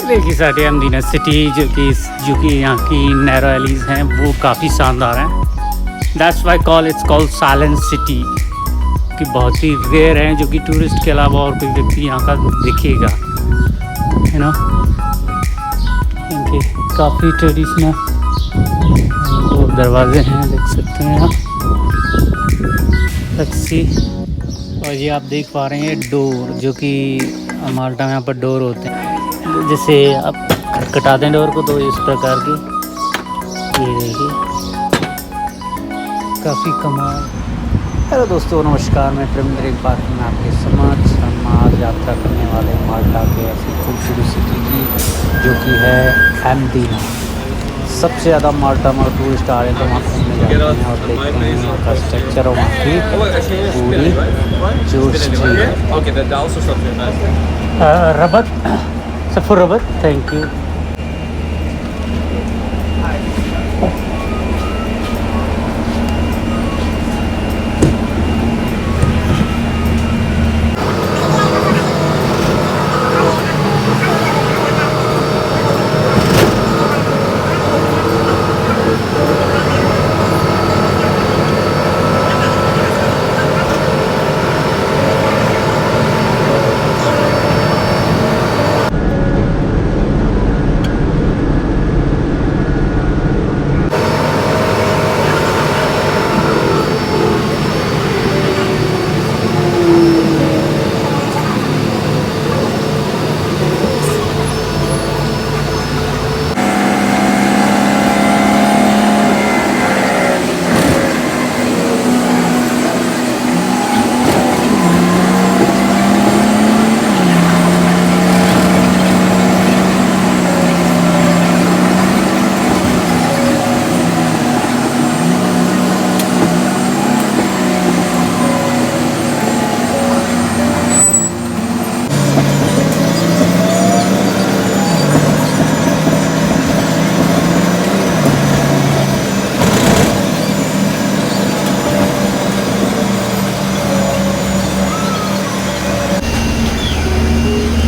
देखिए साथ MDINA city जो कि यहाँ की नैरो एलीज हैं वो काफ़ी शानदार हैं। That's why it's called silent city, कि बहुत ही रेयर हैं जो कि टूरिस्ट के अलावा और कोई व्यक्ति यहाँ का दिखेगा, है ना। इनके काफ़ी ट्रेडिशनल दरवाजे हैं, देख सकते हैं आप। टैक्सी, और ये आप देख पा रहे हैं डोर, जो कि माल्टा में यहाँ पर डोर होते हैं, जैसे आप खटखटाते हैं डोर को तो इस प्रकार की, ये देखिए काफ़ी कमाल। हेलो दोस्तों, नमस्कार। मैं प्रेमंद्र एक बार में आपके समक्ष हम आज यात्रा करने वाले माल्टा के ऐसी खूबसूरत सिटी की जो कि है MDINA। सबसे ज़्यादा माल्टा में टूरिस्ट आ रहे हैं तो वहाँ घूमने जाते हैं और देखते हैं वहाँ का स्ट्रक्चर और वहाँ की पूरी जो स्ट्रीट है। रबत, सफर Rabat, thank you.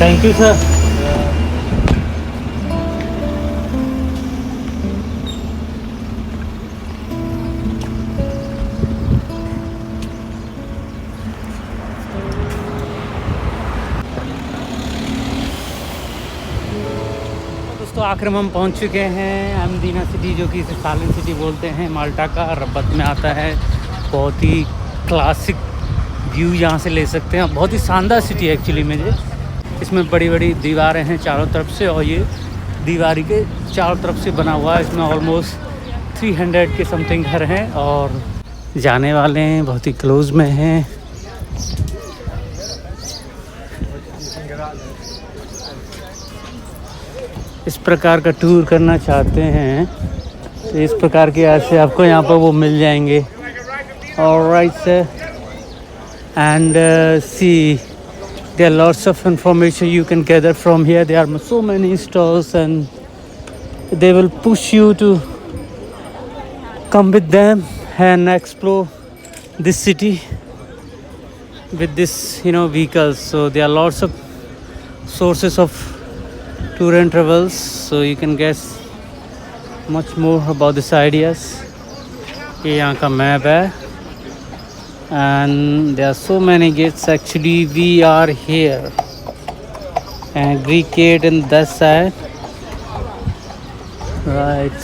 Thank you sir. दोस्तों आखिर में हम पहुंच चुके हैं MDINA सिटी, जो कि इसे साइलेंट सिटी बोलते हैं। माल्टा का रब्बत में आता है। बहुत ही क्लासिक व्यू यहाँ से ले सकते हैं। बहुत ही शानदार सिटी है एक्चुअली में। इसमें बड़ी बड़ी दीवारें हैं चारों तरफ से, और ये दीवारी के चारों तरफ से बना हुआ है। इसमें ऑलमोस्ट 300 के समथिंग घर हैं और जाने वाले हैं, बहुत ही क्लोज में हैं। इस प्रकार का टूर करना चाहते हैं तो इस प्रकार के ऐसे आपको यहाँ पर वो मिल जाएंगे। Alright sir, and see there are lots of information you can gather from here. There are so many stalls and they will push you to come with them and explore this city with this vehicles. So there are lots of sources of tour and travels, so you can guess much more about these ideas. ये यहाँ का map है and there are so many gates. Actually we are here and Greek gate in that side, right?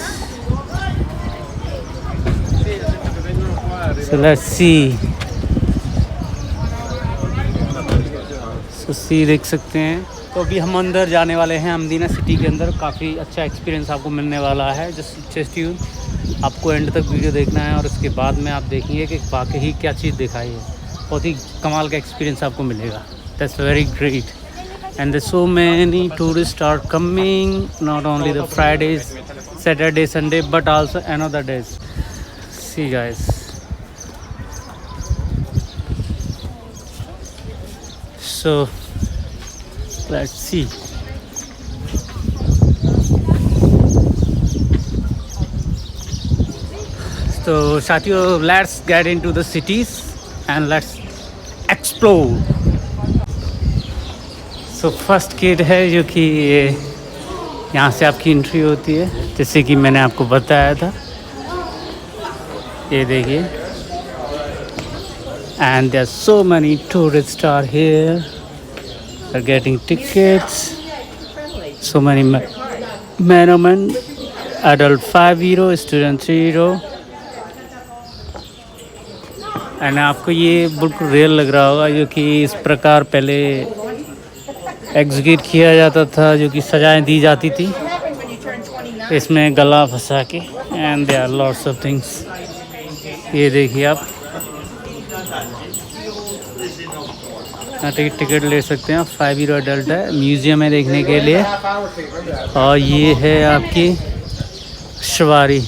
So let's see. So see, देख सकते हैं। तो अभी हम अंदर जाने वाले हैं MDINA सिटी के अंदर। काफ़ी अच्छा एक्सपीरियंस आपको मिलने वाला है। जस्ट यू आपको एंड तक वीडियो देखना है और उसके बाद में आप देखेंगे कि वाकई क्या चीज़ दिखाई है। बहुत ही कमाल का एक्सपीरियंस आपको मिलेगा। That's very great and there so many tourist are coming, not only the Fridays, Saturday, Sunday, but also another days. See guys, so let's see. So साथियों, let's get into the cities and let's explore. So first gate है जो कि यहाँ से आपकी entry होती है, जैसे कि मैंने आपको बताया था। ये देखिए, and there are so many tourist are here, are getting tickets, so many men or men, adult 5 euro, student 3 euro। एंड आपको ये बिल्कुल रियल लग रहा होगा, जो कि इस प्रकार पहले एग्जीक्यूट किया जाता था, जो कि सजाएं दी जाती थी इसमें गला फंसा के। And there are lots of things. ये देखिए आप, टिकट ले सकते हैं आप, 5 यूरो अडल्ट है। म्यूज़ियम है देखने के लिए। और ये है आपकी सवारी,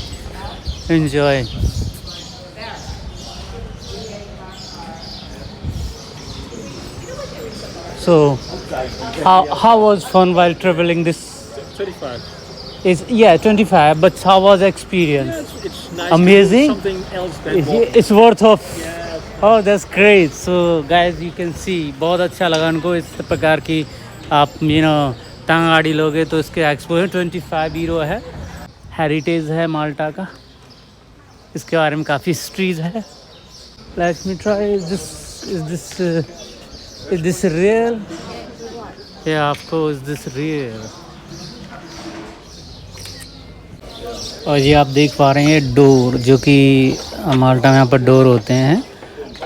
enjoy. So how was fun while traveling this? 25. Is 25, but how was the experience? It's nice. Amazing. Something else than walking. It's worth of. Yeah. Oh, that's great. So guys, you can see, बहुत अच्छा लगा उनको इस प्रकार की आप टांग गाड़ी लोगे तो इसके एक्सपोजर 25 यूरो है। हेरिटेज है माल्टा का, इसके बारे में काफ़ी हिस्ट्रीज है। Let me try. Is this real? या आपको इज दिस रियल? और ये आप देख पा रहे हैं डोर, जो कि माल्टा में यहाँ पर डोर होते हैं,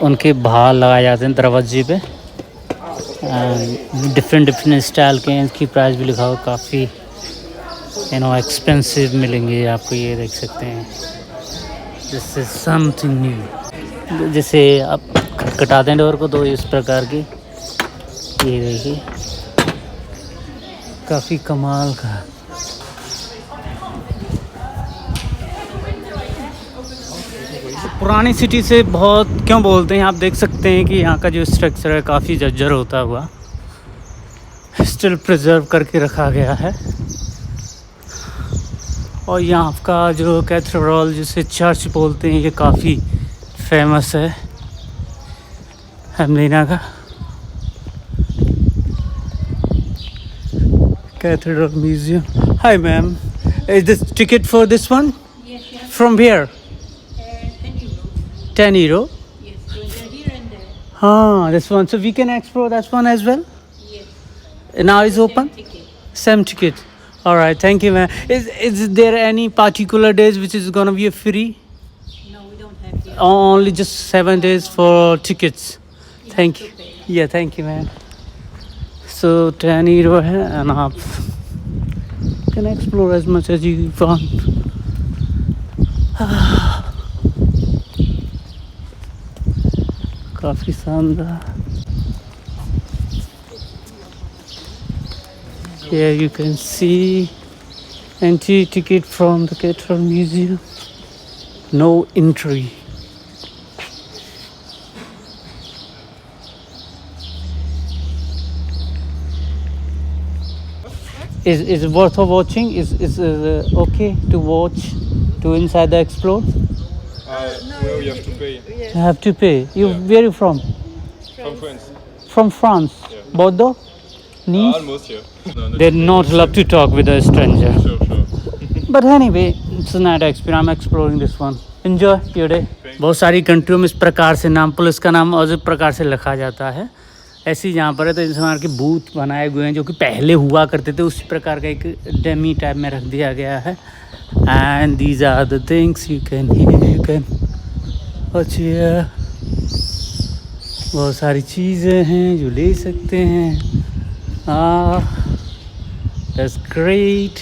उनके बाहर लगाए जाते हैं दरवाजे पे। डिफरेंट स्टाइल के हैं, इसकी प्राइस भी लिखा हुआ, काफ़ी एक्सपेंसिव मिलेंगे आपको। ये देख सकते हैं, दिस इज समथिंग न्यू। जैसे आप खटखटाते हैं डोर को तो इस प्रकार की, ये देखिए, काफ़ी कमाल का। पुरानी सिटी से बहुत क्यों बोलते हैं, आप देख सकते हैं कि यहाँ का जो स्ट्रक्चर है काफ़ी जर्जर होता हुआ स्टिल प्रिजर्व करके रखा गया है। और यहाँ का जो कैथेड्रल, जिसे चर्च बोलते हैं, ये काफ़ी फेमस है एमडीना का cathedral museum. Hi ma'am, is this ticket for this one? From where? 10 euro? Yes, so they're here and there. Ah, this one. So we can explore that one as well? Yes. Now it's open? Ticket. Same ticket. All right, thank you, man. Is there any particular days which is gonna be a free? No, we don't have here. Only just 7 days for tickets. Thank you. to pay. Yeah, thank you, man. So 10 euro है, and आप can explore as much as you want. काफ़ी शानदार। Here you can see entry ticket from the Cathedral Museum. No entry. Is it worth of watching? Is okay to watch, to inside the explore? Well, you have to pay. You have to pay. Where are you from? From France. From France. Yeah. Bordeaux? Nice? Almost, yeah. No, They're not allowed to talk with a stranger. Sure. But anyway, it's a nice experience. I'm exploring this one. Enjoy your day. बहुत सारी कंट्रियों में इस प्रकार से नाम, police का नाम और इस प्रकार से लिखा जाता है। ऐसे ही यहाँ पर है तो इंसान के बूथ बनाए हुए हैं, जो कि पहले हुआ करते थे, उसी प्रकार का एक डेमी टाइप में रख दिया गया है। And these are the things you can watch here. बहुत सारी चीज़ें हैं जो ले सकते हैं। That's great.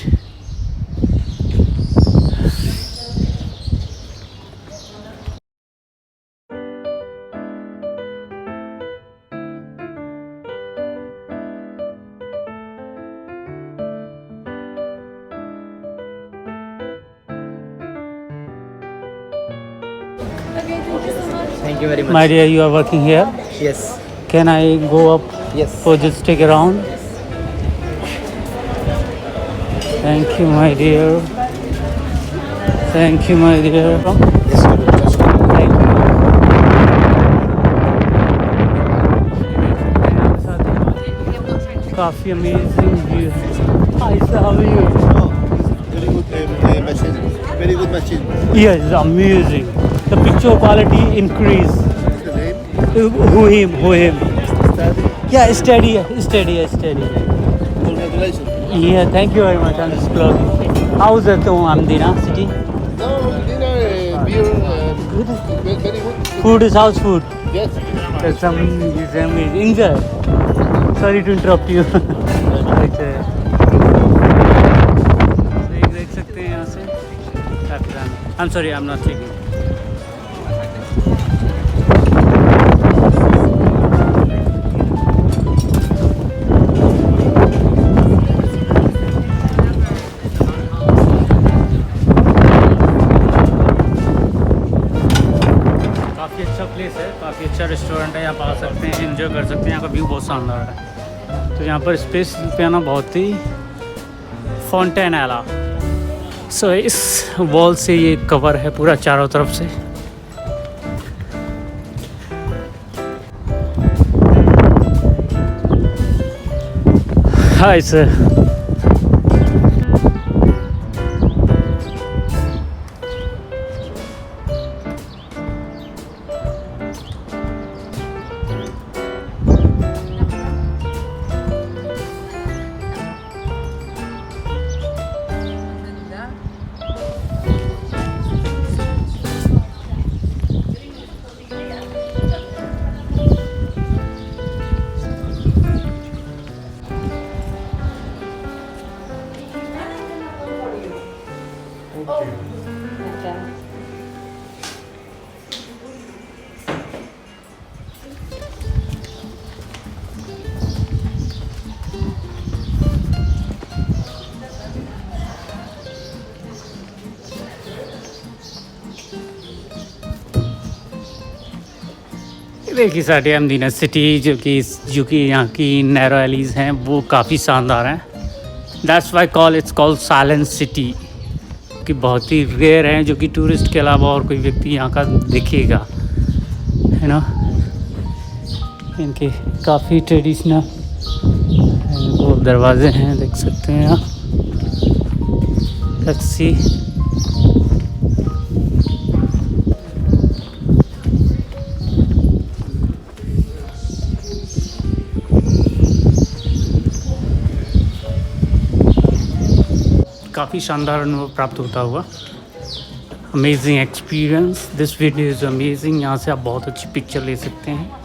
Thank you very much. My dear, you are working here. Yes. Can I go up Yes. for just take a round? Thank you, my dear. Thank you, my dear. Yes, you will. Just Thank you. काफ़ी amazing view है। Hi sir, how are you? Very good machine. Very good machine. Yes, it's amazing. The picture quality increase. What's the name? Who him? Study. Yeah, steady. Congratulations. Yeah, thank you very much. I'm just vlogging. How's it to MDINA city? No, dinner, beer, very good. Food is house food. Yes. That's amazing. Enjoy. Sorry to interrupt you. अच्छा तो एक देख सकते हैं यहाँ से I'm sorry, I'm not taking. काफ़ी अच्छा प्लेस है, काफ़ी अच्छा रेस्टोरेंट है, यहाँ पर आ सकते हैं, एंजॉय कर सकते हैं। यहाँ का व्यू बहुत शानदार है। तो यहाँ पर स्पेस पे आना बहुत ही फाउंटेन आला। सो इस वॉल से ये कवर है पूरा चारों तरफ से। Hi sir. देखिए साढ़े MDINA सिटी जो कि यहाँ की नैरो एलीज हैं वो काफ़ी शानदार हैं। That's why it's called silent city, कि बहुत ही रेयर हैं जो कि टूरिस्ट के अलावा और कोई व्यक्ति यहाँ का दिखेगा, है ना। इनके काफ़ी ट्रेडिशनल वो दरवाजे हैं, देख सकते हैं आप। Let's see. काफ़ी शानदार अनुभव प्राप्त होता हुआ। Amazing experience, this video is amazing. यहाँ से आप बहुत अच्छी पिक्चर ले सकते हैं।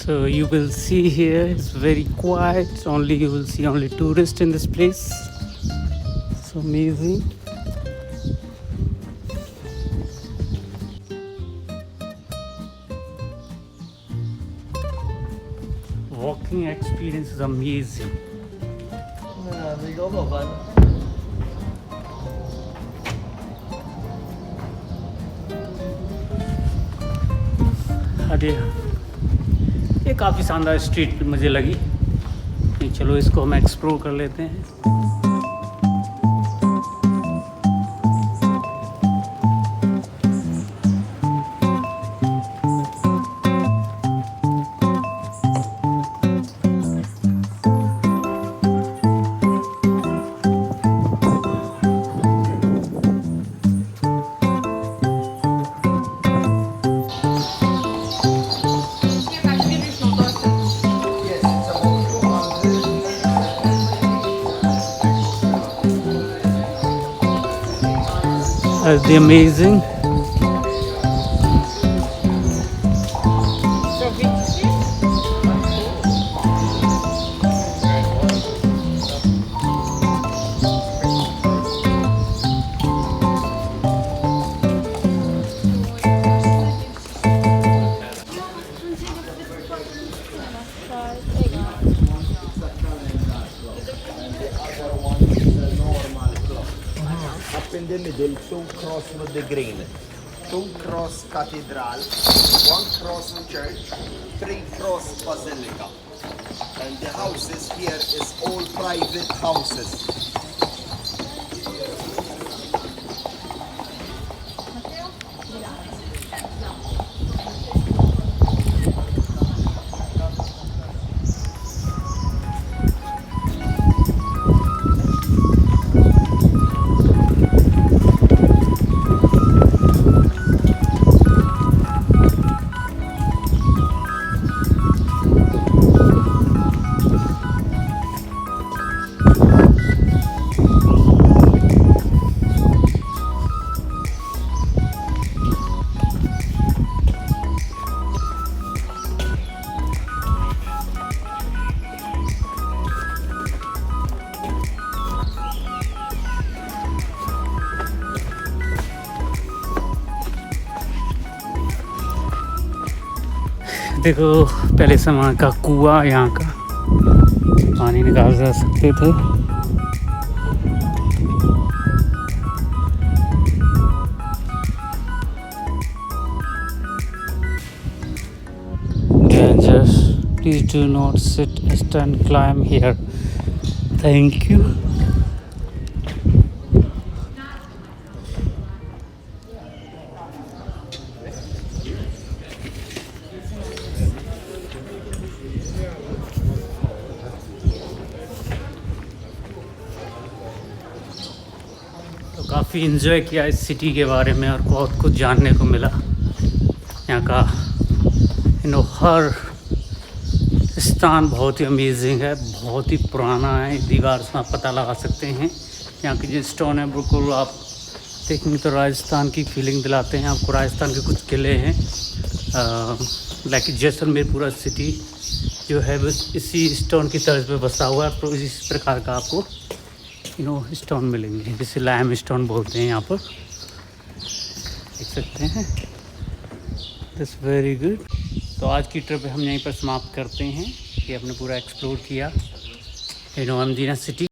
So you will see here it's very quiet, only you will see only tourists in this place. So amazing. Walking experience is amazing. अरे ये काफ़ी शानदार स्ट्रीट मुझे लगी। चलो इसको हम एक्सप्लोर कर लेते हैं। That's the amazing. middle, 2 cross with the green. 2 cross cathedral, 1 cross church, 3 cross basilica. And the houses here is all private houses. देखो पहले समय का कुआं, यहाँ का पानी निकाल जा सकते थे। Danger, please do not sit, stand, climb here. Thank you. काफ़ी इन्जॉय किया इस सिटी के बारे में और बहुत कुछ जानने को मिला। यहाँ का हर स्थान बहुत ही अमेजिंग है, बहुत ही पुराना है। दीवार से आप पता लगा सकते हैं। यहाँ के जो स्टोन है बिल्कुल आप देखेंगे तो राजस्थान की फीलिंग दिलाते हैं आपको। राजस्थान के कुछ किले हैं लाइक जैसलमेर, पूरा सिटी जो है बस इसी स्टोन की तर्ज पे बसा हुआ है। तो इस प्रकार का आपको स्टोन मिलेंगे, जिसे लाइम स्टोन बोलते हैं यहाँ पर, देख सकते हैं। This very good. तो आज की ट्रिप हम यहीं पर समाप्त करते हैं। ये हमने पूरा एक्सप्लोर किया MDINA सिटी।